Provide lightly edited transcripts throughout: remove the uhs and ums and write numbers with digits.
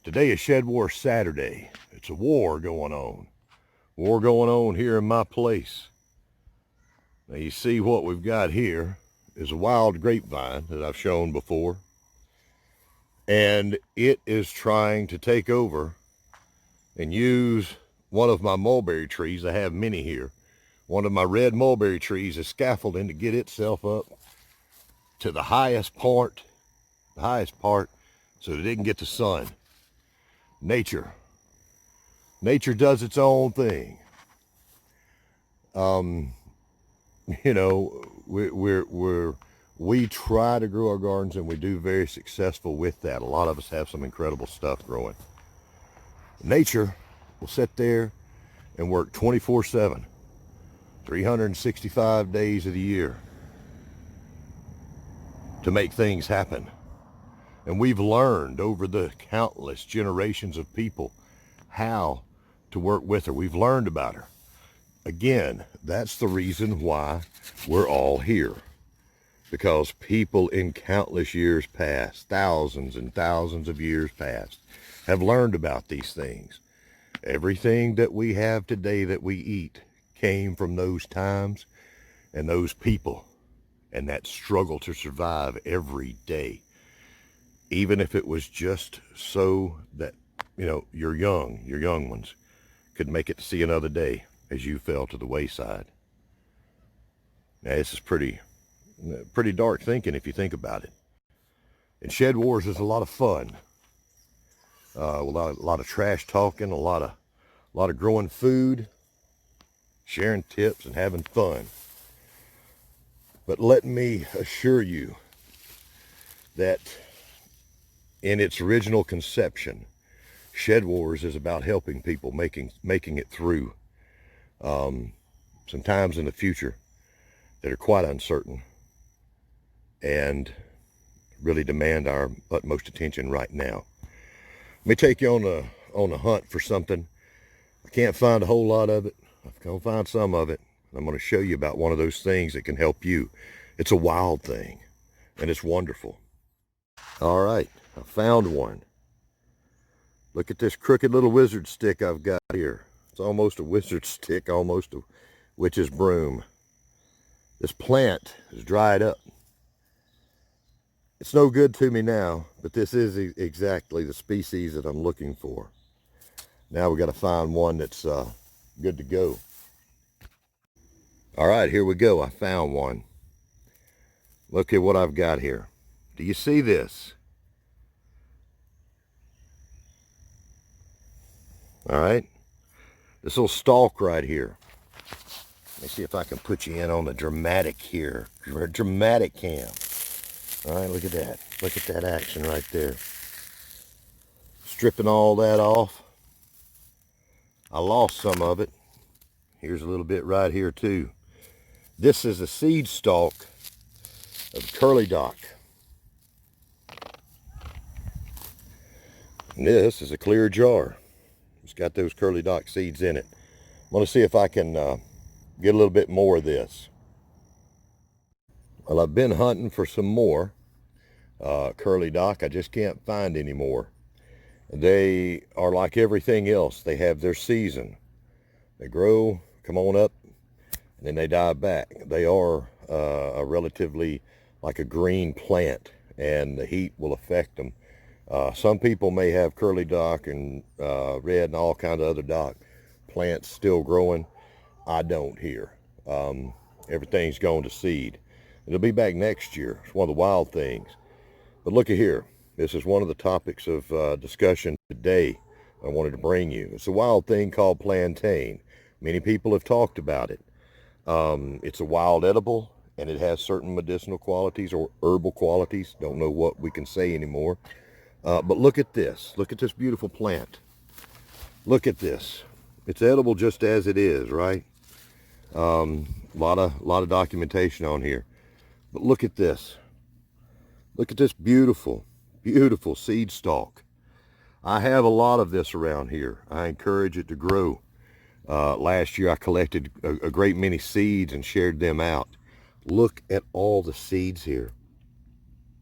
Today is Shed War Saturday. It's a war going on. War going on here in my place. Now you see what we've got here is a wild grapevine that I've shown before. And it is trying to take over and use one of my mulberry trees. I have many here. One of my red mulberry trees is scaffolding to get itself up to the highest part so that it can get the sun. Nature does its own thing. You know, we try to grow our gardens, and we do very successful with that. A lot of us have some incredible stuff growing. Nature will sit there and work 24/7, 365 days of the year to make things happen. And we've learned over the countless generations of people how to work with her. We've learned about her. Again, that's the reason why we're all here. Because people in countless years past, thousands and thousands of years past, have learned about these things. Everything that we have today that we eat came from those times and those people and that struggle to survive every day. Even if it was just so that, you know, your young ones could make it to see another day as you fell to the wayside. Now, this is pretty dark thinking if you think about it. And Shed Wars is a lot of fun. A lot of trash talking, a lot of growing food, sharing tips, and having fun. But let me assure you that in its original conception, Shed Wars is about helping people making it through some times in the future that are quite uncertain and really demand our utmost attention right now. Let me take you on a hunt for something. I can't find a whole lot of it. I've gonna find some of it. I'm going to show you about one of those things that can help you. It's a wild thing, and it's wonderful. All right, I found one. Look at this crooked little wizard stick I've got here. It's almost a wizard stick, almost a witch's broom. This plant is dried up. It's no good to me now, but this is exactly the species that I'm looking for. Now we got to find one that's good to go. All right, here we go. I found one. Look at what I've got here. Do you see this? All right, this little stalk right here. Let me see if I can put you in on the dramatic here. Dramatic cam. All right, look at that. Look at that action right there. Stripping all that off. I lost some of it. Here's a little bit right here too. This is a seed stalk of curly dock. And this is a clear jar. It's got those curly dock seeds in it. I'm going to see if I can get a little bit more of this. Well, I've been hunting for some more curly dock. I just can't find any more. They are like everything else. They have their season. They grow, come on up, and then they die back. They are a relatively like a green plant, and the heat will affect them. Some people may have curly dock and red and all kinds of other dock plants still growing. I don't here. Everything's going to seed. It'll be back next year. It's one of the wild things. But look at here. This is one of the topics of discussion today I wanted to bring you. It's a wild thing called plantain. Many people have talked about it. It's a wild edible, and it has certain medicinal qualities or herbal qualities. Don't know what we can say anymore. But look at this. Look at this beautiful plant. Look at this. It's edible just as it is, right? Lot of documentation on here. But look at this. Look at this beautiful, beautiful seed stalk. I have a lot of this around here. I encourage it to grow. Last year I collected a great many seeds and shared them out. Look at all the seeds here.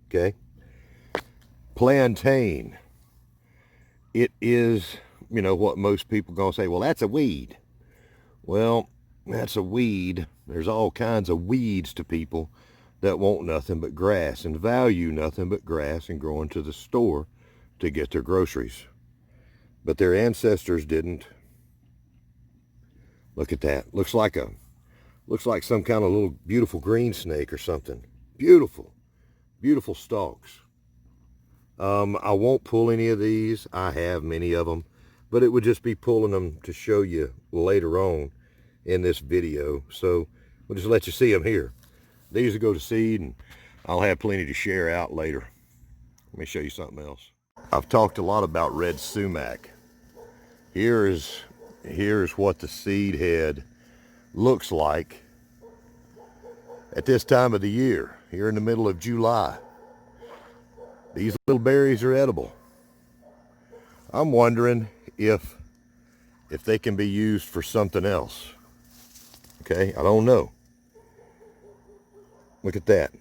Okay? Plantain it is, you know, what most people gonna say, well, that's a weed. Well, that's a weed. There's all kinds of weeds to people that want nothing but grass and value nothing but grass and going to the store to get their groceries. But their ancestors didn't. Look at that. Looks like some kind of little beautiful green snake or something. Beautiful, beautiful stalks. I won't pull any of these. I have many of them, but it would just be pulling them to show you later on in this video. So we'll just let you see them here. These will go to seed, and I'll have plenty to share out later. Let me show you something else. I've talked a lot about red sumac. Here's what the seed head looks like at this time of the year, here in the middle of July. These little berries are edible. I'm wondering if they can be used for something else. Okay, I don't know. Look at that.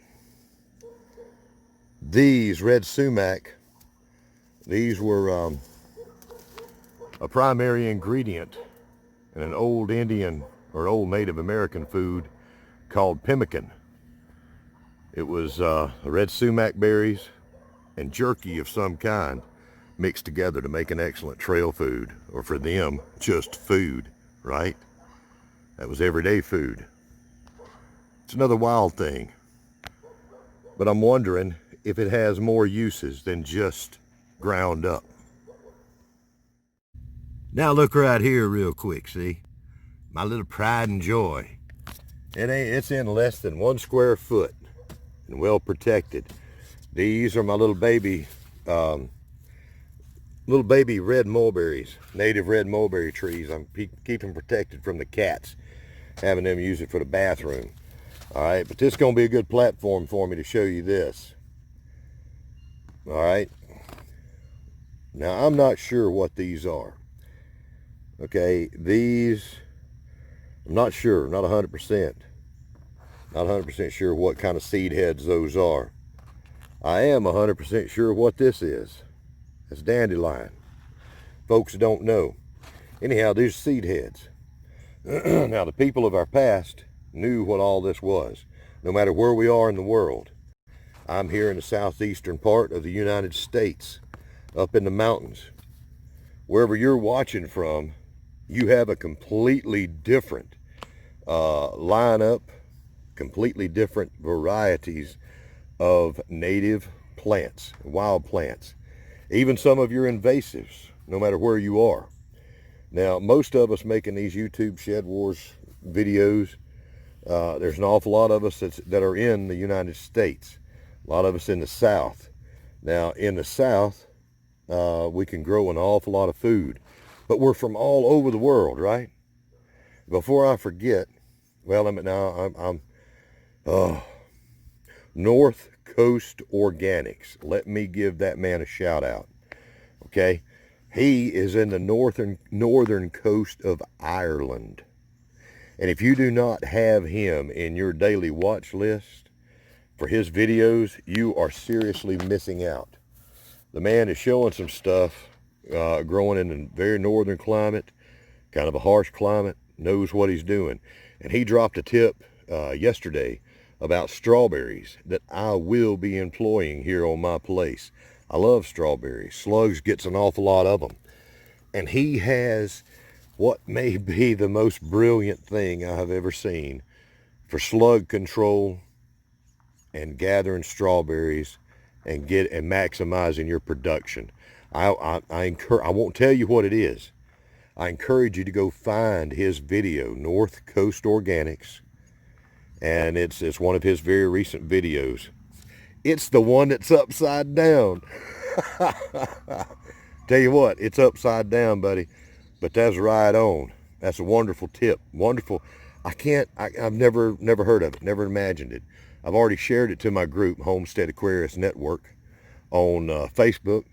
These red sumac, these were a primary ingredient in an old Indian or old Native American food called pemmican. It was red sumac berries and jerky of some kind mixed together to make an excellent trail food, or for them, just food, right? That was everyday food. It's another wild thing, but I'm wondering if it has more uses than just ground up. Now look right here real quick, see? My little pride and joy. It's in less than 1 square foot and well protected. These are my little baby red mulberries, native red mulberry trees. I'm keeping protected from the cats, having them use it for the bathroom. All right, but this is going to be a good platform for me to show you this. All right. Now, I'm not sure what these are. Okay, these, I'm not sure, not 100%. Not 100% sure what kind of seed heads those are. I am 100% sure what this is. It's dandelion. Folks don't know. Anyhow, these are seed heads. Now, the people of our past knew what all this was, no matter where we are in the world. I'm here in the southeastern part of the United States, up in the mountains. Wherever you're watching from, you have a completely different lineup, completely different varieties of native plants, wild plants, even some of your invasives, no matter where you are. Now, most of us making these YouTube Shed Wars videos, there's an awful lot of us that are in the United States, a lot of us in the South. Now, in the South, we can grow an awful lot of food, but we're from all over the world, right? Before I forget, well, I'm North Coast Organics. Let me give that man a shout out. Okay, he is in the northern coast of Ireland, and if you do not have him in your daily watch list for his videos, you are seriously missing out. The man is showing some stuff, growing in a very northern climate, kind of a harsh climate, knows what he's doing. And he dropped a tip yesterday about strawberries that I will be employing here on my place. I love strawberries. Slugs gets an awful lot of them. And he has what may be the most brilliant thing I have ever seen for slug control and gathering strawberries and maximizing your production. I won't tell you what it is. I encourage you to go find his video, North Coast Organics, and it's one of his very recent videos. It's the one that's upside down. Tell you what, it's upside down, buddy, but that's right on. That's a wonderful tip. Wonderful. I've never heard of it, never imagined it. I've already shared it to my group, Homestead Aquarius Network, on Facebook,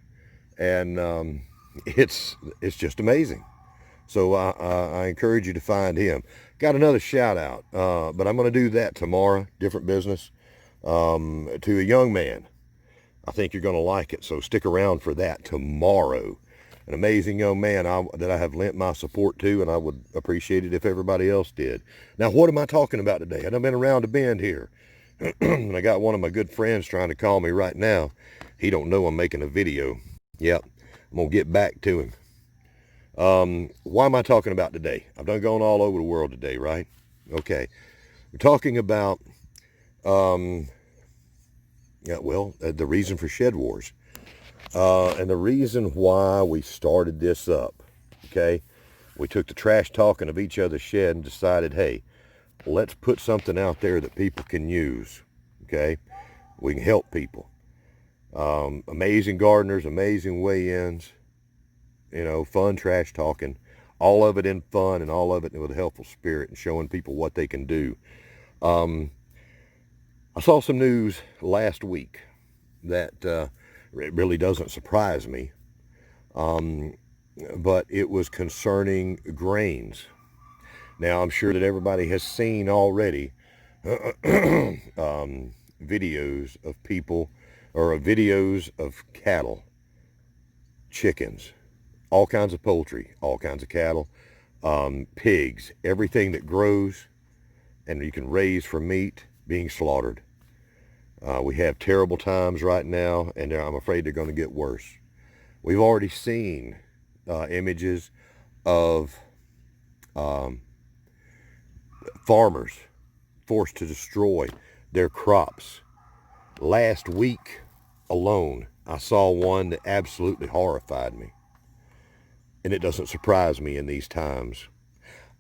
and it's just amazing. So I encourage you to find him. Got another shout out, but I'm going to do that tomorrow, different business, to a young man. I think you're going to like it, so stick around for that tomorrow. an amazing young man that I have lent my support to, and I would appreciate it if everybody else did. Now, what am I talking about today? I've been around the bend here. And I got one of my good friends trying to call me right now. He don't know I'm making a video. Yep, I'm going to get back to him. Why am I talking about today? I've done gone all over the world today, right? Okay. We're talking about, the reason for Shed Wars. And the reason why we started this up, okay? We took the trash talking of each other's shed and decided, hey, let's put something out there that people can use, okay? We can help people. Amazing gardeners, amazing weigh-ins, fun trash talking, all of it in fun and all of it with a helpful spirit and showing people what they can do. I saw some news last week that it really doesn't surprise me, but it was concerning grains. Now, I'm sure that everybody has seen already videos of people, or videos of cattle, chickens, all kinds of poultry, all kinds of cattle, pigs, everything that grows and you can raise for meat being slaughtered. We have terrible times right now, and I'm afraid they're going to get worse. We've already seen images of farmers forced to destroy their crops. Last week alone, I saw one that absolutely horrified me. And it doesn't surprise me in these times.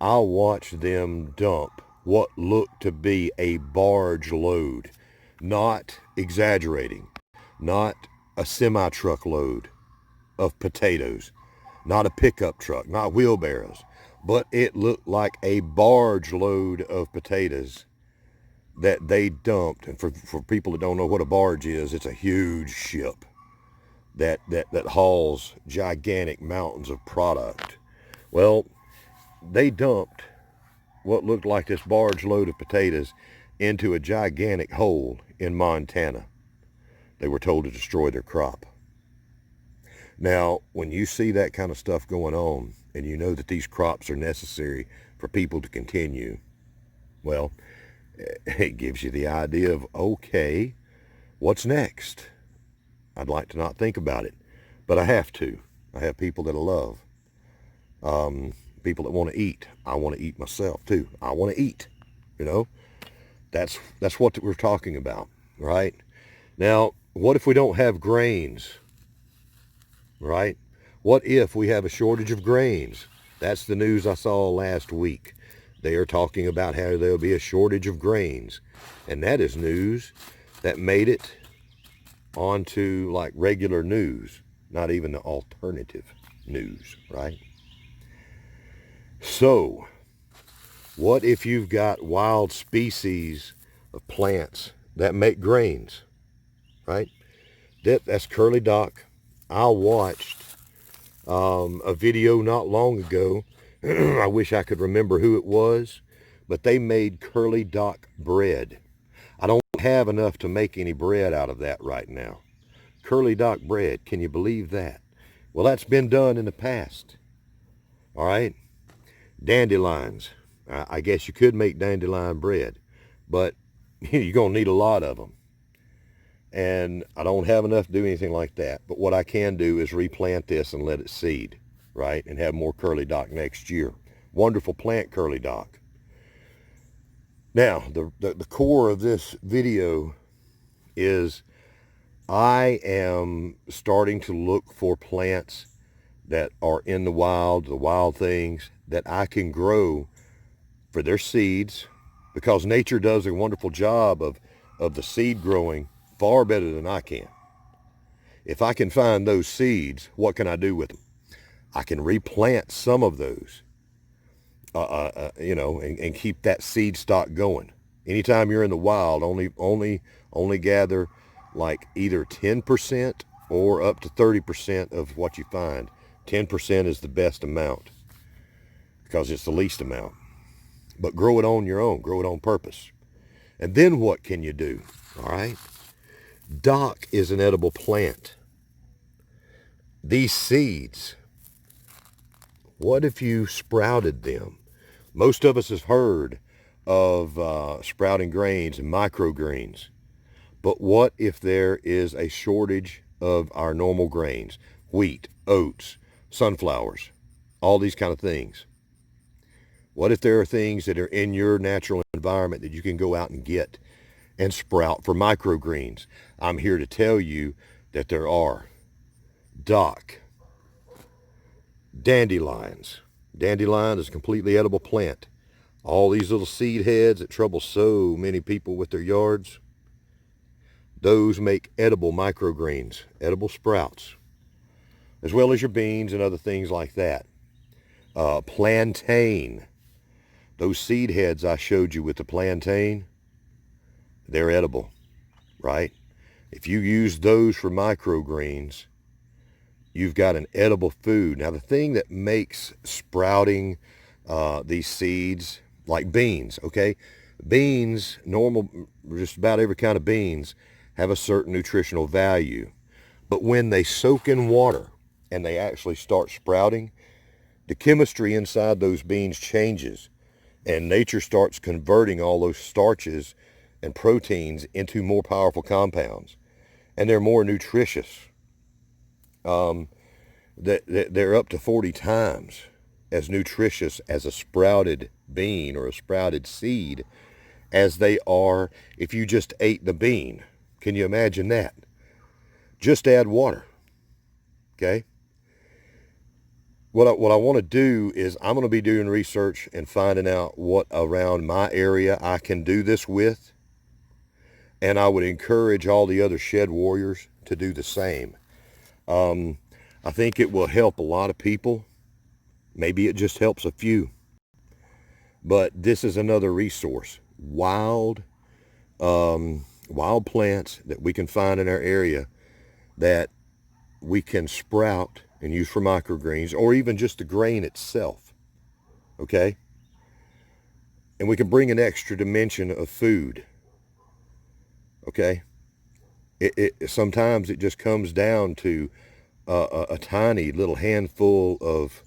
I watched them dump what looked to be a barge load, not exaggerating, not a semi-truck load of potatoes, not a pickup truck, not wheelbarrows, but it looked like a barge load of potatoes that they dumped. And for people that don't know what a barge is, it's a huge ship that hauls gigantic mountains of product. Well, they dumped what looked like this barge load of potatoes into a gigantic hole in Montana. They were told to destroy their crop. Now, when you see that kind of stuff going on, and you know that these crops are necessary for people to continue, well, it gives you the idea of, okay, what's next? I'd like to not think about it, but I have to. I have people that I love, people that want to eat. I want to eat myself too. I want to eat, That's what we're talking about, right? Now, what if we don't have grains, right? What if we have a shortage of grains? That's the news I saw last week. They are talking about how there'll be a shortage of grains. And that is news that made it onto like regular news, not even the alternative news, right? So, what if you've got wild species of plants that make grains, right? That's curly dock. I watched a video not long ago. I wish I could remember who it was, but they made curly dock bread. I don't have enough to make any bread out of that right now. Curly dock bread, can you believe that? Well, that's been done in the past. All right? Dandelions. I guess you could make dandelion bread, but you're going to need a lot of them. And I don't have enough to do anything like that. But what I can do is replant this and let it seed, right? And have more curly dock next year. Wonderful plant, curly dock. Now, the core of this video is I am starting to look for plants that are in the wild things that I can grow for their seeds, because nature does a wonderful job of the seed growing far better than I can. If I can find those seeds, what can I do with them? I can replant some of those, and keep that seed stock going. Anytime you're in the wild, only gather like either 10% or up to 30% of what you find. 10% is the best amount because it's the least amount. But grow it on your own. Grow it on purpose. And then what can you do? All right? Dock is an edible plant. These seeds What if you sprouted them? Most of us have heard of sprouting grains and microgreens. But what if there is a shortage of our normal grains? Wheat, oats, sunflowers, all these kind of things. What if there are things that are in your natural environment that you can go out and get and sprout for microgreens? I'm here to tell you that there are. Doc, dandelions. Dandelion is a completely edible plant. All these little seed heads that trouble so many people with their yards, those make edible microgreens, edible sprouts, as well as your beans and other things like that. Plantain. Those seed heads I showed you with the plantain, they're edible, right? If you use those for microgreens, you've got an edible food. Now, the thing that makes sprouting these seeds, like beans, okay? Beans, normal, just about every kind of beans, have a certain nutritional value. But when they soak in water and they actually start sprouting, the chemistry inside those beans changes, and nature starts converting all those starches and proteins into more powerful compounds, and they're more nutritious. They're up to 40 times as nutritious as a sprouted bean or a sprouted seed as they are if you just ate the bean. Can you imagine that? Just add water, okay? What I want to do is I'm going to be doing research and finding out what around my area I can do this with. And I would encourage all the other shed warriors to do the same. I think it will help a lot of people. Maybe it just helps a few. But this is another resource. Wild plants that we can find in our area that we can sprout and use for microgreens, or even just the grain itself, okay? And we can bring an extra dimension of food, okay? Sometimes it just comes down to a tiny little handful of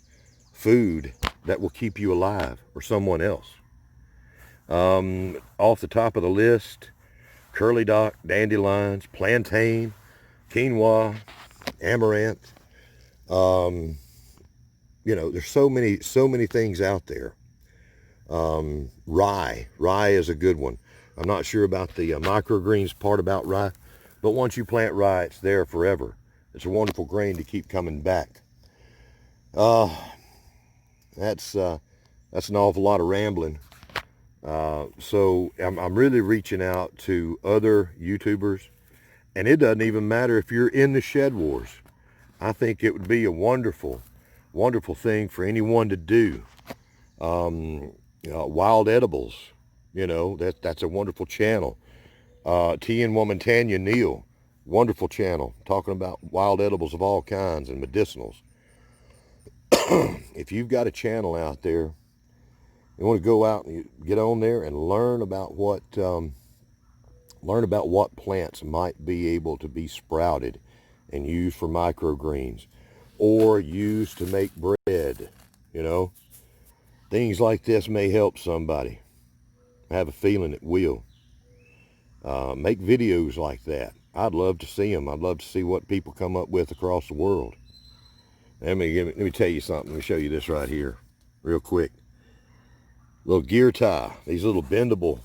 food that will keep you alive or someone else. Off the top of the list, curly dock, dandelions, plantain, quinoa, amaranth. You know, there's so many things out there. Rye is a good one. I'm not sure about the microgreens part about rye, but once you plant rye, it's there forever. It's a wonderful grain to keep coming back. That's an awful lot of rambling. So I'm really reaching out to other YouTubers, and it doesn't even matter if you're in the shed wars. I think it would be a wonderful thing for anyone to do. Wild edibles, you know, that's a wonderful channel. T and Woman Tanya Neal, wonderful channel, talking about wild edibles of all kinds and medicinals. If you've got a channel out there, you want to go out and get on there and learn about what plants might be able to be sprouted and used for microgreens, or used to make bread, you know. Things like this may help somebody. I have a feeling it will. Make videos like that. I'd love to see them. I'd love to see what people come up with across the world. Let me tell you something. Let me show you this right here, real quick. Little gear tie. These little bendable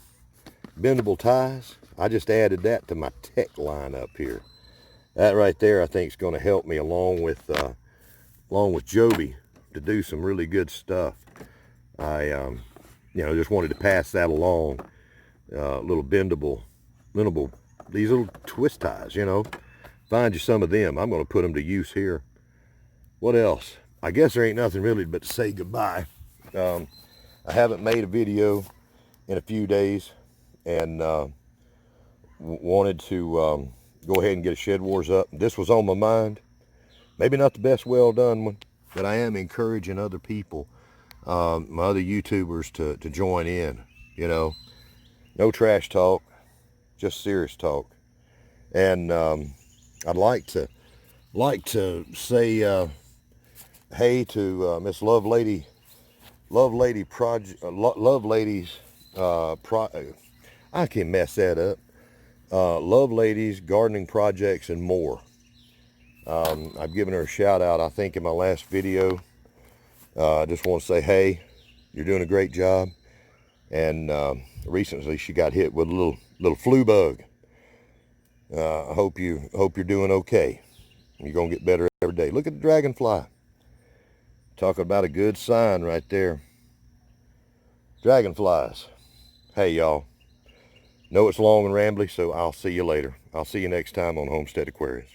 ties. I just added that to my tech line up here. That right there, I think, is going to help me along with Joby to do some really good stuff. I just wanted to pass that along. Little bendable, these little twist ties, you know. Find you some of them. I'm going to put them to use here. What else? I guess there ain't nothing really but to say goodbye. I haven't made a video in a few days, and wanted to go ahead and get a Shed Wars up. This was on my mind. Maybe not the best well done one, but I am encouraging other people, my other YouTubers, to join in. You know, no trash talk, just serious talk. And I'd like to say hey to Miss Lovelady's I can mess that up. Lovelady's Gardening Projects and More. I've given her a shout out, I think, in my last video. I just want to say, hey, you're doing a great job. And recently she got hit with a little flu bug. I hope you're doing okay. You're gonna get better every day. Look at the dragonfly. Talking about a good sign right there. Dragonflies. Hey y'all. Know it's long and rambly, so I'll see you later. I'll see you next time on Homestead Aquarius.